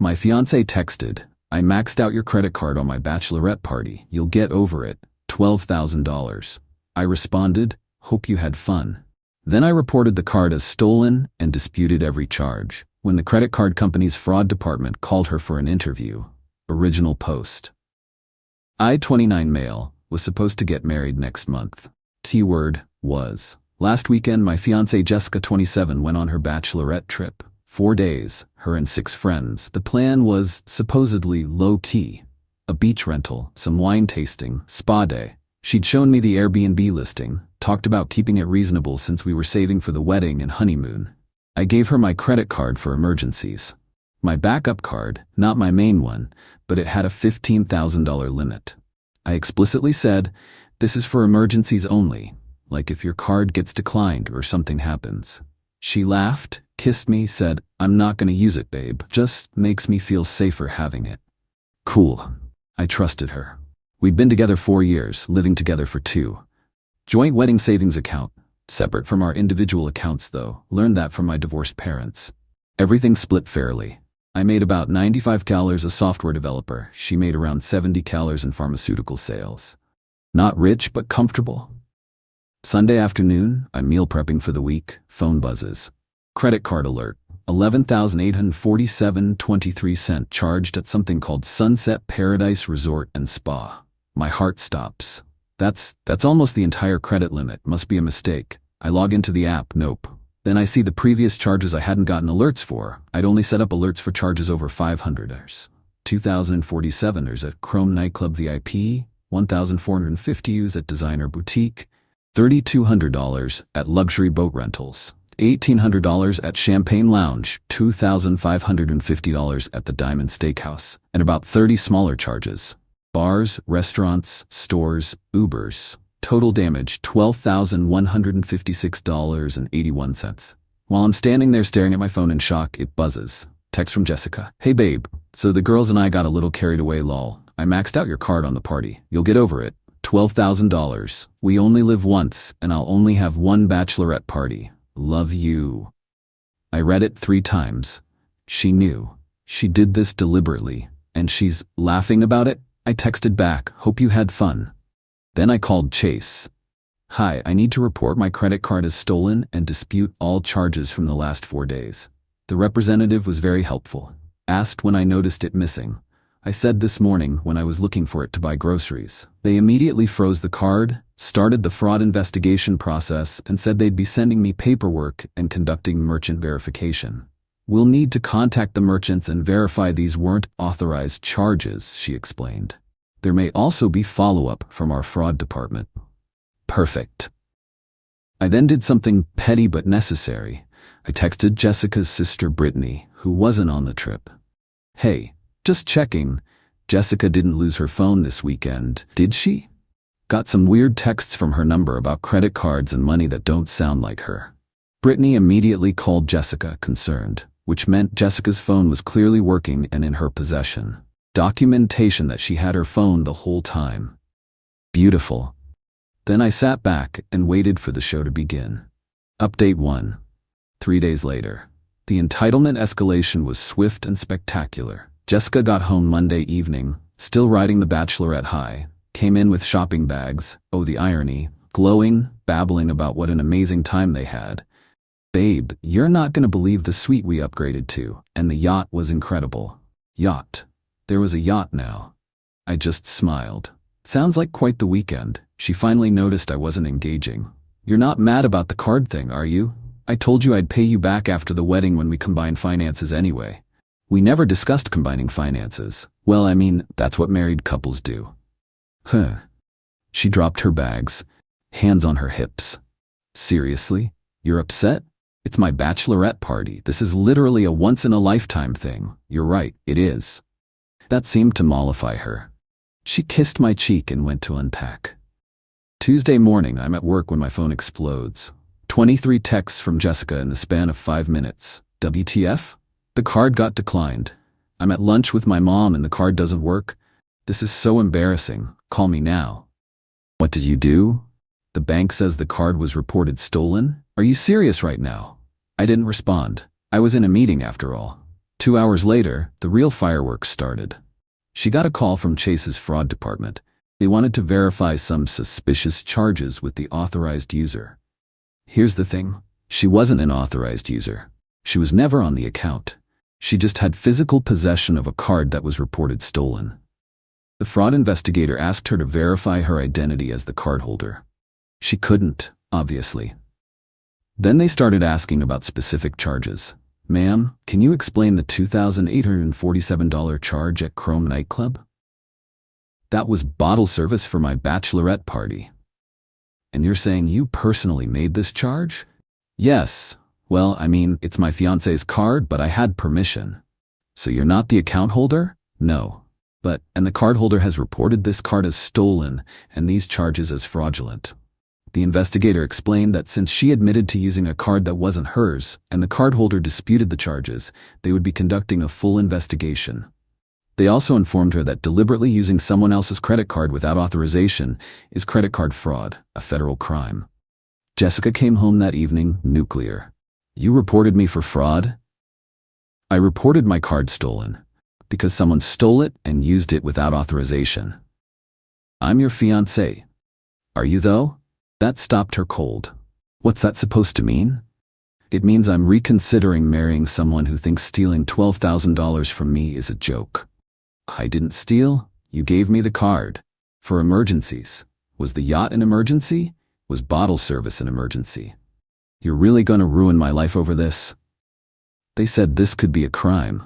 My fiancé texted, "I maxed out your credit card on my bachelorette party. You'll get over it. $12,000. I responded, "Hope you had fun." Then I reported the card as stolen and disputed every charge. When the credit card company's fraud department called her for an interview. Original post. I, 29 male, was supposed to get married next month. Keyword was. Last weekend, my fiancée Jessica, 27, went on her bachelorette trip. 4 days, her and 6 friends. The plan was supposedly low-key. A beach rental, some wine tasting, spa day. She'd shown me the Airbnb listing, talked about keeping it reasonable since we were saving for the wedding and honeymoon. I gave her my credit card for emergencies. My backup card, not my main one, but it had a $15,000 limit. I explicitly said, "This is for emergencies only, like if your card gets declined or something happens." She laughed, kissed me, said, "I'm not gonna use it, babe. Just makes me feel safer having it." Cool. I trusted her. We'd been together 4 years, living together for 2. Joint wedding savings account. Separate from our individual accounts though, learned that from my divorced parents. Everything split fairly. I made about $95,000 as a software developer. She made around $70,000 in pharmaceutical sales. Not rich, but comfortable. Sunday afternoon, I'm meal prepping for the week. Phone buzzes. Credit card alert. $11,847.23 charged at something called Sunset Paradise Resort and Spa. My heart stops. That's almost the entire credit limit. Must be a mistake. I log into the app. Nope. Then I see the previous charges I hadn't gotten alerts for. I'd only set up alerts for charges over $500. $2,047 at Chrome Nightclub VIP, $1,450 at Designer Boutique, $3,200 at Luxury Boat Rentals, $1,800 at Champagne Lounge, $2,550 at the Diamond Steakhouse, and about 30 smaller charges. Bars, restaurants, stores, Ubers. Total damage, $12,156.81. While I'm standing there staring at my phone in shock, it buzzes. Text from Jessica. "Hey babe, so the girls and I got a little carried away, lol. I maxed out your card on the party. You'll get over it. $12,000. We only live once, and I'll only have one bachelorette party. Love you." I read it 3 times. She knew. She did this deliberately, and she's laughing about it. I texted back, "Hope you had fun." Then I called Chase. "Hi, I need to report my credit card as stolen and dispute all charges from the last 4 days." The representative was very helpful. Asked when I noticed it missing. I said this morning when I was looking for it to buy groceries. They immediately froze the card, started the fraud investigation process, and said they'd be sending me paperwork and conducting merchant verification. "We'll need to contact the merchants and verify these weren't authorized charges," she explained. "There may also be follow-up from our fraud department." Perfect. I then did something petty but necessary. I texted Jessica's sister Brittany, who wasn't on the trip. "Hey, just checking. Jessica didn't lose her phone this weekend, did she? Got some weird texts from her number about credit cards and money that don't sound like her." Brittany immediately called Jessica, concerned, which meant Jessica's phone was clearly working and in her possession. Documentation that she had her phone the whole time. Beautiful. Then I sat back and waited for the show to begin. Update 1. 3 days later. The entitlement escalation was swift and spectacular. Jessica got home Monday evening, still riding the bachelorette high, came in with shopping bags, oh the irony, glowing, babbling about what an amazing time they had. "Babe, you're not gonna believe the suite we upgraded to, and the yacht was incredible." Yacht. There was a yacht now. I just smiled. Sounds like quite the weekend. She finally noticed I wasn't engaging. "You're not mad about the card thing, are you? I told you I'd pay you back after the wedding when we combine finances anyway." "We never discussed combining finances." "Well, I mean, that's what married couples do." Huh. She dropped her bags, hands on her hips. "Seriously? You're upset? It's my bachelorette party. This is literally a once-in-a-lifetime thing." "You're right, it is." That seemed to mollify her. She kissed my cheek and went to unpack. Tuesday morning, I'm at work when my phone explodes. 23 texts from Jessica in the span of 5 minutes. WTF? The card got declined. I'm at lunch with my mom and the card doesn't work. This is so embarrassing. Call me now. What did you do? The bank says the card was reported stolen? Are you serious right now? I didn't respond. I was in a meeting after all. 2 hours later, the real fireworks started. She got a call from Chase's fraud department. They wanted to verify some suspicious charges with the authorized user. Here's the thing. She wasn't an authorized user. She was never on the account. She just had physical possession of a card that was reported stolen. The fraud investigator asked her to verify her identity as the cardholder. She couldn't, obviously. Then they started asking about specific charges. Ma'am, can you explain the $2,847 charge at Chrome nightclub? That was bottle service for my bachelorette party. And you're saying you personally made this charge? Yes. Well, I mean, it's my fiance's card, but I had permission. So you're not the account holder? No. And the cardholder has reported this card as stolen and these charges as fraudulent. The investigator explained that since she admitted to using a card that wasn't hers and the cardholder disputed the charges, they would be conducting a full investigation. They also informed her that deliberately using someone else's credit card without authorization is credit card fraud, a federal crime. Jessica came home that evening, nuclear. You reported me for fraud? I reported my card stolen because someone stole it and used it without authorization. I'm your fiancé. Are you though? That stopped her cold. What's that supposed to mean? It means I'm reconsidering marrying someone who thinks stealing $12,000 from me is a joke. I didn't steal. You gave me the card. For emergencies. Was the yacht an emergency? Was bottle service an emergency? You're really gonna ruin my life over this? They said this could be a crime.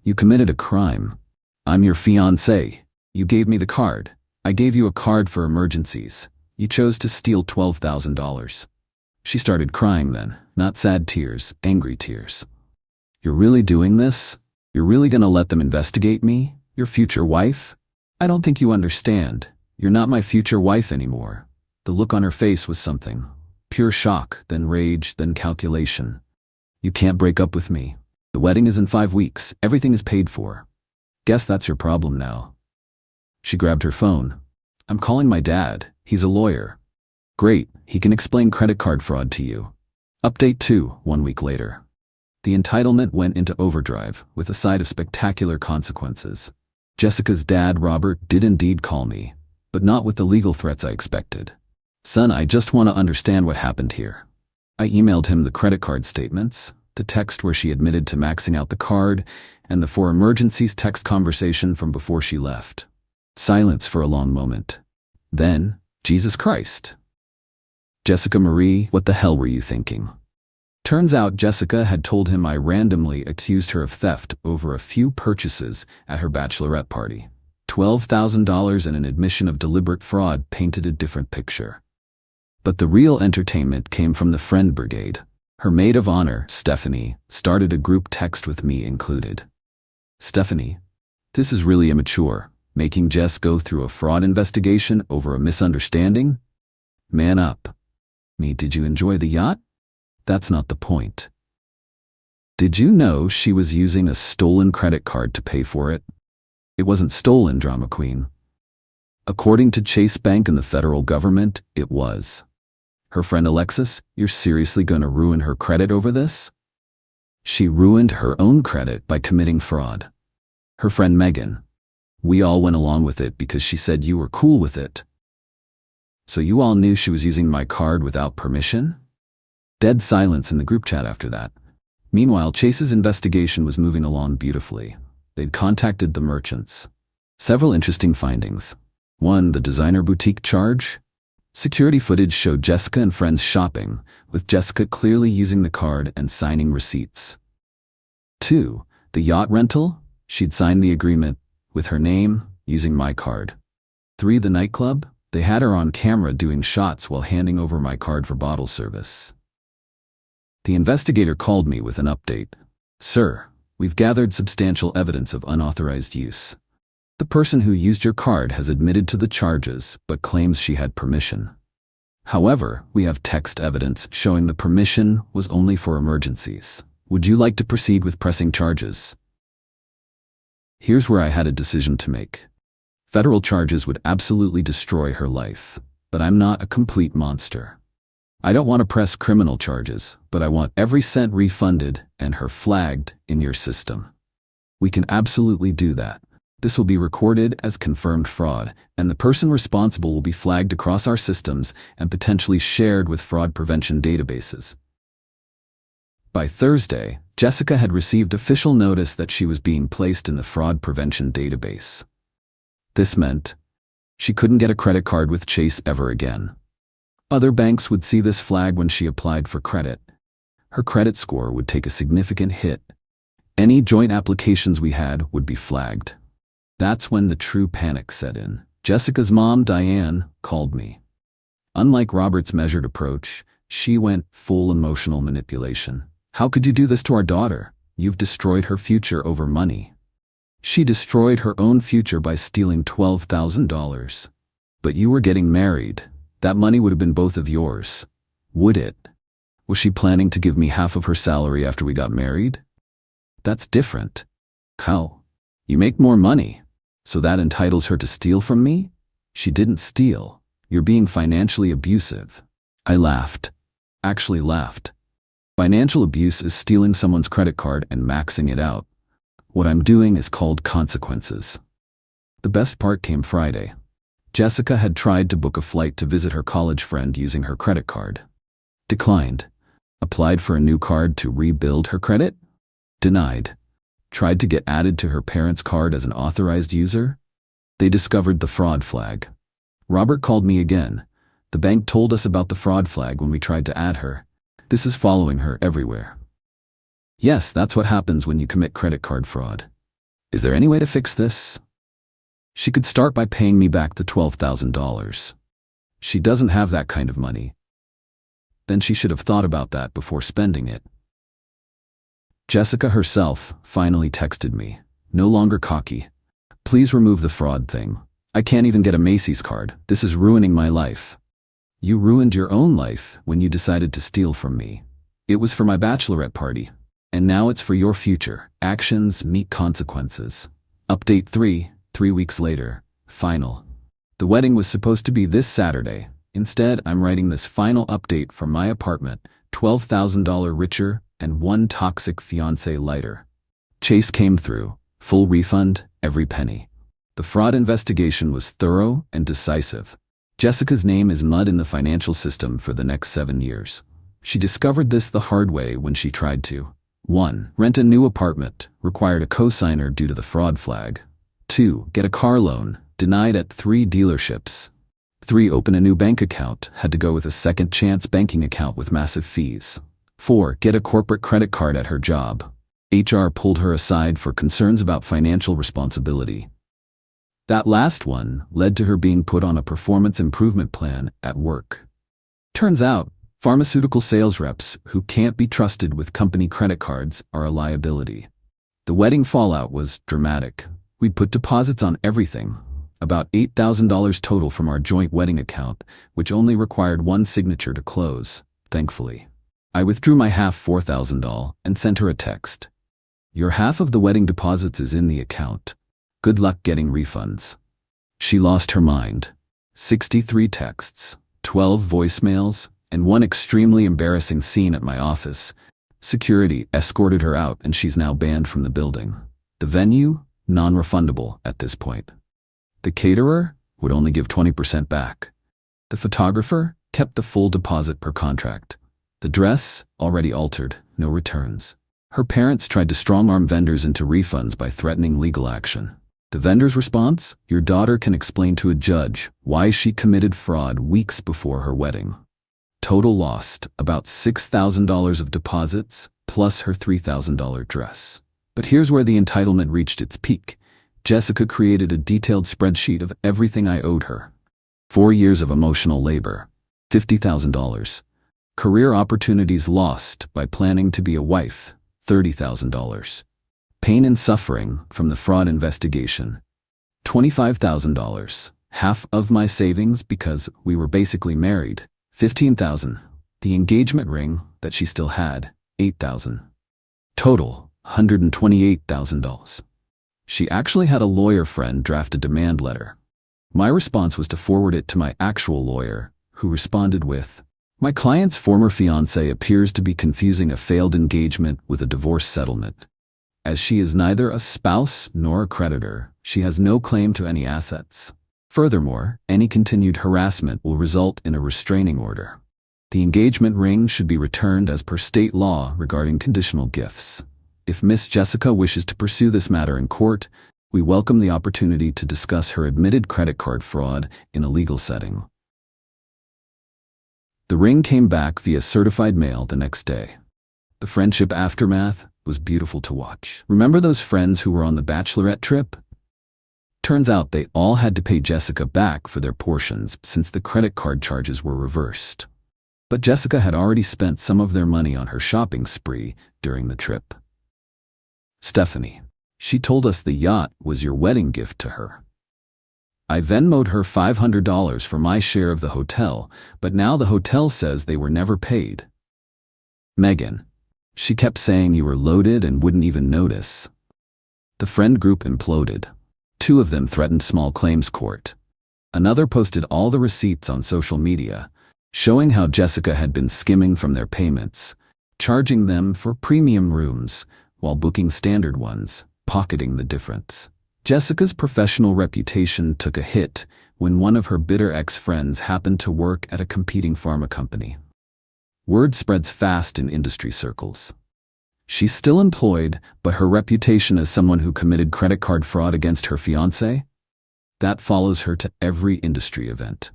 You committed a crime. I'm your fiancé. You gave me the card. I gave you a card for emergencies. You chose to steal $12,000. She started crying then, not sad tears, angry tears. You're really doing this? You're really gonna let them investigate me? Your future wife? I don't think you understand. You're not my future wife anymore. The look on her face was something. Pure shock, then rage, then calculation. You can't break up with me. The wedding is in 5 weeks. Everything is paid for. Guess that's your problem now. She grabbed her phone. I'm calling my dad. He's a lawyer. Great, he can explain credit card fraud to you. Update 2, 1 week later. The entitlement went into overdrive with a side of spectacular consequences. Jessica's dad, Robert, did indeed call me, but not with the legal threats I expected. Son, I just want to understand what happened here. I emailed him the credit card statements, the text where she admitted to maxing out the card, and the for emergencies text conversation from before she left. Silence for a long moment. Then, Jesus Christ. Jessica Marie, what the hell were you thinking? Turns out Jessica had told him I randomly accused her of theft over a few purchases at her bachelorette party. $12,000 and an admission of deliberate fraud painted a different picture. But the real entertainment came from the friend brigade. Her maid of honor, Stephanie, started a group text with me included. Stephanie, this is really immature, making Jess go through a fraud investigation over a misunderstanding? Man up. Me, did you enjoy the yacht? That's not the point. Did you know she was using a stolen credit card to pay for it? It wasn't stolen, drama queen. According to Chase Bank and the federal government, it was. Her friend Alexis, you're seriously gonna ruin her credit over this? She ruined her own credit by committing fraud. Her friend Megan. We all went along with it because she said you were cool with it. So you all knew she was using my card without permission? Dead silence in the group chat after that. Meanwhile, Chase's investigation was moving along beautifully. They'd contacted the merchants. Several interesting findings. 1. The designer boutique charge. Security footage showed Jessica and friends shopping, with Jessica clearly using the card and signing receipts. 2. The yacht rental. She'd signed the agreement, with her name, using my card. 3. The nightclub. They had her on camera doing shots while handing over my card for bottle service. The investigator called me with an update. Sir, we've gathered substantial evidence of unauthorized use. The person who used your card has admitted to the charges but claims she had permission. However, we have text evidence showing the permission was only for emergencies. Would you like to proceed with pressing charges? Here's where I had a decision to make. Federal charges would absolutely destroy her life, but I'm not a complete monster. I don't want to press criminal charges, but I want every cent refunded and her flagged in your system. We can absolutely do that. This will be recorded as confirmed fraud, and the person responsible will be flagged across our systems and potentially shared with fraud prevention databases. By Thursday, Jessica had received official notice that she was being placed in the fraud prevention database. This meant she couldn't get a credit card with Chase ever again. Other banks would see this flag when she applied for credit. Her credit score would take a significant hit. Any joint applications we had would be flagged. That's when the true panic set in. Jessica's mom, Diane, called me. Unlike Robert's measured approach, she went full emotional manipulation. How could you do this to our daughter? You've destroyed her future over money. She destroyed her own future by stealing $12,000. But you were getting married. That money would have been both of yours. Would it? Was she planning to give me half of her salary after we got married? That's different. How? You make more money, so that entitles her to steal from me? She didn't steal. You're being financially abusive. I laughed. Actually laughed. Financial abuse is stealing someone's credit card and maxing it out. What I'm doing is called consequences. The best part came Friday. Jessica had tried to book a flight to visit her college friend using her credit card. Declined. Applied for a new card to rebuild her credit? Denied. Tried to get added to her parents' card as an authorized user? They discovered the fraud flag. Robert called me again. The bank told us about the fraud flag when we tried to add her. This is following her everywhere. Yes, that's what happens when you commit credit card fraud. Is there any way to fix this? She could start by paying me back the $12,000. She doesn't have that kind of money. Then she should have thought about that before spending it. Jessica herself finally texted me, no longer cocky. Please remove the fraud thing. I can't even get a Macy's card. This is ruining my life. You ruined your own life when you decided to steal from me. It was for my bachelorette party. And now it's for your future. Actions meet consequences. Update 3 weeks later. Final. The wedding was supposed to be this Saturday. Instead, I'm writing this final update from my apartment, $12,000 richer and one toxic fiancé lighter. Chase came through. Full refund, every penny. The fraud investigation was thorough and decisive. Jessica's name is mud in the financial system for the next 7 years. She discovered this the hard way when she tried to. 1. Rent a new apartment, required a co-signer due to the fraud flag. 2. Get a car loan, denied at 3 dealerships. 3. Open a new bank account, had to go with a second chance banking account with massive fees. 4. Get a corporate credit card at her job. HR pulled her aside for concerns about financial responsibility. That last one led to her being put on a performance improvement plan at work. Turns out, pharmaceutical sales reps who can't be trusted with company credit cards are a liability. The wedding fallout was dramatic. We'd put deposits on everything, about $8,000 total from our joint wedding account, which only required one signature to close, thankfully. I withdrew my half $4,000 and sent her a text. Your half of the wedding deposits is in the account. Good luck getting refunds. She lost her mind. 63 texts, 12 voicemails, and one extremely embarrassing scene at my office. Security escorted her out and she's now banned from the building. The venue? Non-refundable at this point. The caterer would only give 20% back. The photographer kept the full deposit per contract. The dress, already altered, no returns. Her parents tried to strong-arm vendors into refunds by threatening legal action. The vendor's response? Your daughter can explain to a judge why she committed fraud weeks before her wedding. Total lost, about $6,000 of deposits, plus her $3,000 dress. But here's where the entitlement reached its peak. Jessica created a detailed spreadsheet of everything I owed her. 4 years of emotional labor, $50,000. Career opportunities lost by planning to be a wife, $30,000. Pain and suffering from the fraud investigation, $25,000. Half of my savings because we were basically married, $15,000. The engagement ring that she still had, $8,000. Total, $128,000. She actually had a lawyer friend draft a demand letter. My response was to forward it to my actual lawyer, who responded with, my client's former fiancé appears to be confusing a failed engagement with a divorce settlement. As she is neither a spouse nor a creditor, she has no claim to any assets. Furthermore, any continued harassment will result in a restraining order. The engagement ring should be returned as per state law regarding conditional gifts. If Miss Jessica wishes to pursue this matter in court, we welcome the opportunity to discuss her admitted credit card fraud in a legal setting. The ring came back via certified mail the next day. The friendship aftermath was beautiful to watch. Remember those friends who were on the Bachelorette trip? Turns out they all had to pay Jessica back for their portions since the credit card charges were reversed. But Jessica had already spent some of their money on her shopping spree during the trip. Stephanie. She told us the yacht was your wedding gift to her. I Venmo'd her $500 for my share of the hotel, but now the hotel says they were never paid. Megan. She kept saying you were loaded and wouldn't even notice. The friend group imploded. 2 of them threatened small claims court. Another posted all the receipts on social media, showing how Jessica had been skimming from their payments, charging them for premium rooms while booking standard ones, pocketing the difference. Jessica's professional reputation took a hit when one of her bitter ex-friends happened to work at a competing pharma company. Word spreads fast in industry circles. She's still employed, but her reputation as someone who committed credit card fraud against her fiancé? That follows her to every industry event.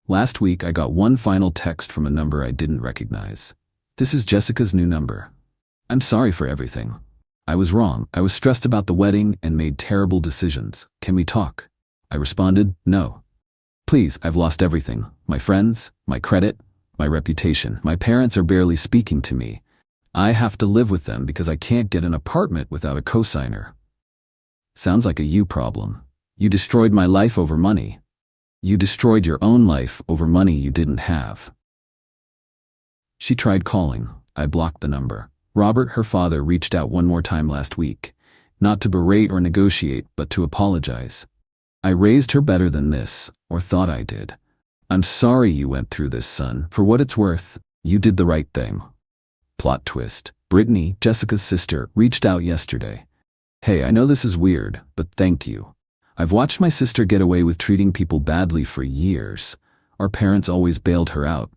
Last week I got one final text from a number I didn't recognize. This is Jessica's new number. I'm sorry for everything. I was wrong. I was stressed about the wedding and made terrible decisions. Can we talk? I responded, no. Please, I've lost everything. My friends, my credit, my reputation. My parents are barely speaking to me. I have to live with them because I can't get an apartment without a cosigner. Sounds like a you problem. You destroyed my life over money. You destroyed your own life over money you didn't have. She tried calling. I blocked the number. Robert, her father, reached out one more time last week, not to berate or negotiate, but to apologize. I raised her better than this, or thought I did. I'm sorry you went through this, son. For what it's worth, you did the right thing. Plot twist. Brittany, Jessica's sister, reached out yesterday. Hey, I know this is weird, but thank you. I've watched my sister get away with treating people badly for years. Our parents always bailed her out.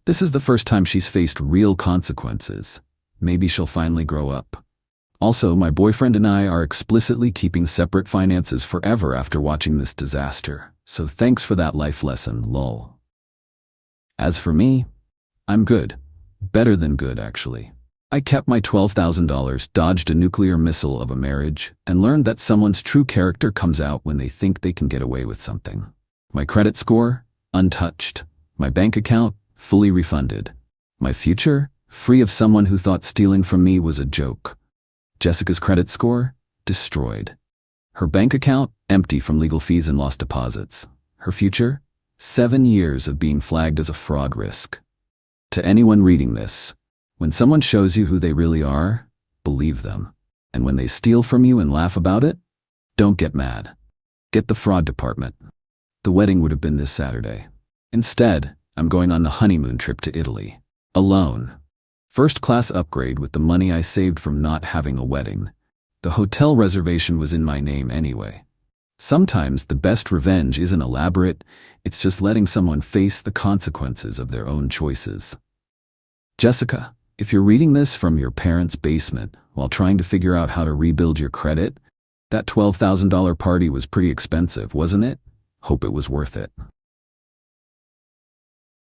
This is the first time she's faced real consequences. Maybe she'll finally grow up. Also, my boyfriend and I are explicitly keeping separate finances forever after watching this disaster. So thanks for that life lesson, lol. As for me, I'm good. Better than good, actually. I kept my $12,000, dodged a nuclear missile of a marriage, and learned that someone's true character comes out when they think they can get away with something. My credit score? Untouched. My bank account? Fully refunded. My future? Free of someone who thought stealing from me was a joke. Jessica's credit score? Destroyed. Her bank account? Empty from legal fees and lost deposits. Her future? 7 years of being flagged as a fraud risk. To anyone reading this, when someone shows you who they really are, believe them. And when they steal from you and laugh about it, don't get mad. Get the fraud department. The wedding would have been this Saturday. Instead, I'm going on the honeymoon trip to Italy. Alone. First-class upgrade with the money I saved from not having a wedding. The hotel reservation was in my name anyway. Sometimes the best revenge isn't elaborate, it's just letting someone face the consequences of their own choices. Jessica, if you're reading this from your parents' basement while trying to figure out how to rebuild your credit, that $12,000 party was pretty expensive, wasn't it? Hope it was worth it.